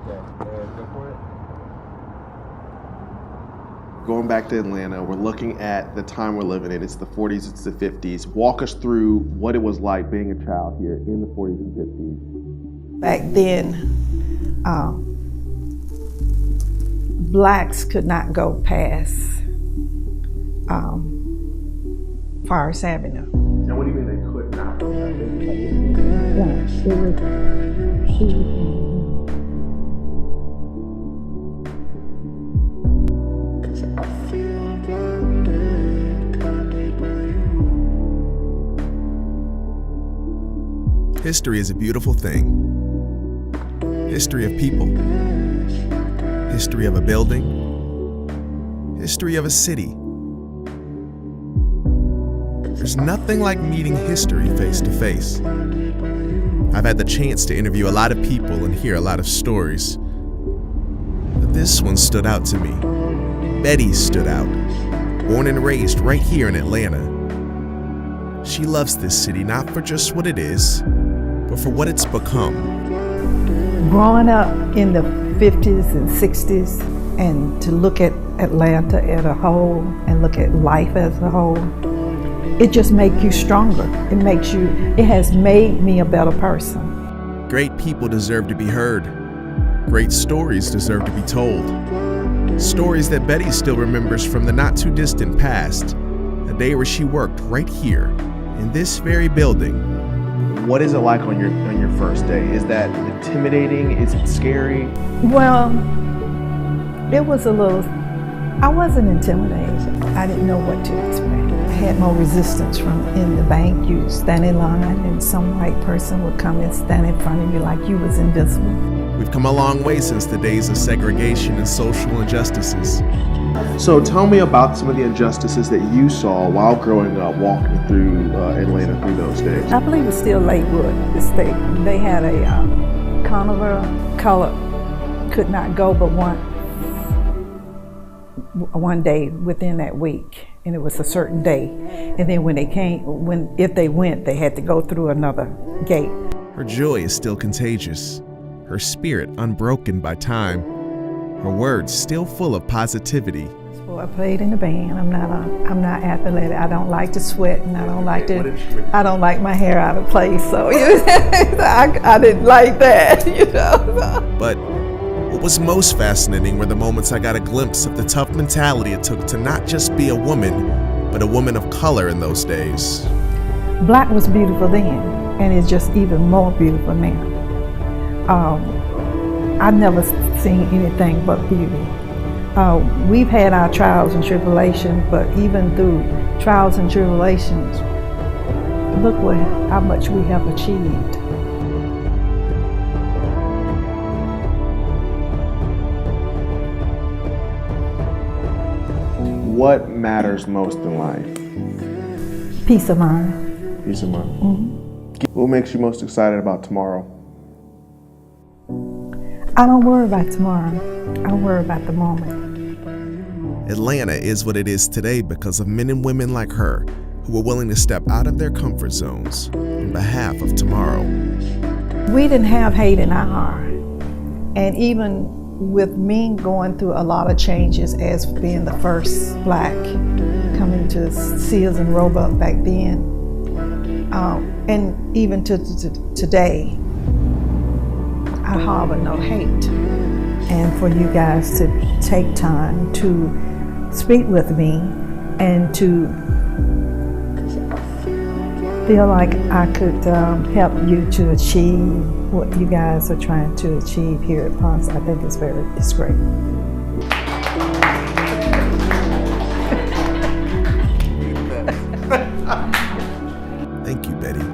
Go for it. Going back to Atlanta, we're looking at the time we're living in. It's the 40s, it's the 50s. Walk us through what it was like being a child here in the 40s and 50s. Back then, blacks could not go past Forest Avenue. Now, what do you mean they could not? History is a beautiful thing. History of people. History of a building. History of a city. There's nothing like meeting history face to face. I've had the chance to interview a lot of people and hear a lot of stories. But this one stood out to me. Betty stood out. Born and raised right here in Atlanta. She loves this city not for just what it is, but for what it's become. Growing up in the 50s and 60s, and to look at Atlanta as a whole and look at life as a whole, it just makes you stronger. It has made me a better person. Great people deserve to be heard. Great stories deserve to be told. Stories that Betty still remembers from the not too distant past, a day where she worked right here in this very building. What is it like on your first day? Is that intimidating? Is it scary? Well, it was I wasn't intimidated. I didn't know what to expect. I had more resistance from in the bank. You stand in line and some white person would come and stand in front of you like you was invisible. We've come a long way since the days of segregation and social injustices. So tell me about some of the injustices that you saw while growing up, walking through Atlanta through those days. I believe it's still Lakewood. They had a carnival color could not go but one day within that week, and it was a certain day. And then if they went, they had to go through another gate. Her joy is still contagious, her spirit unbroken by time, her words still full of positivity. So I played in the band. I'm not athletic. I don't like to sweat, and I don't like my hair out of place. So I didn't like that, But what was most fascinating were the moments I got a glimpse of the tough mentality it took to not just be a woman, but a woman of color in those days. Black was beautiful then, and it's just even more beautiful now. I've never seen anything but beauty. We've had our trials and tribulations, but even through trials and tribulations, look how much we have achieved. What matters most in life? Peace of mind. Peace of mind. Mm-hmm. What makes you most excited about tomorrow? I don't worry about tomorrow. I worry about the moment. Atlanta is what it is today because of men and women like her who are willing to step out of their comfort zones on behalf of tomorrow. We didn't have hate in our heart. And even with me going through a lot of changes as being the first black coming to Sears and Roebuck back then, and even to today, I harbor no hate. And for you guys to take time to speak with me and to feel like I could help you to achieve what you guys are trying to achieve here at Ponce, I think it's great. Thank you, Betty.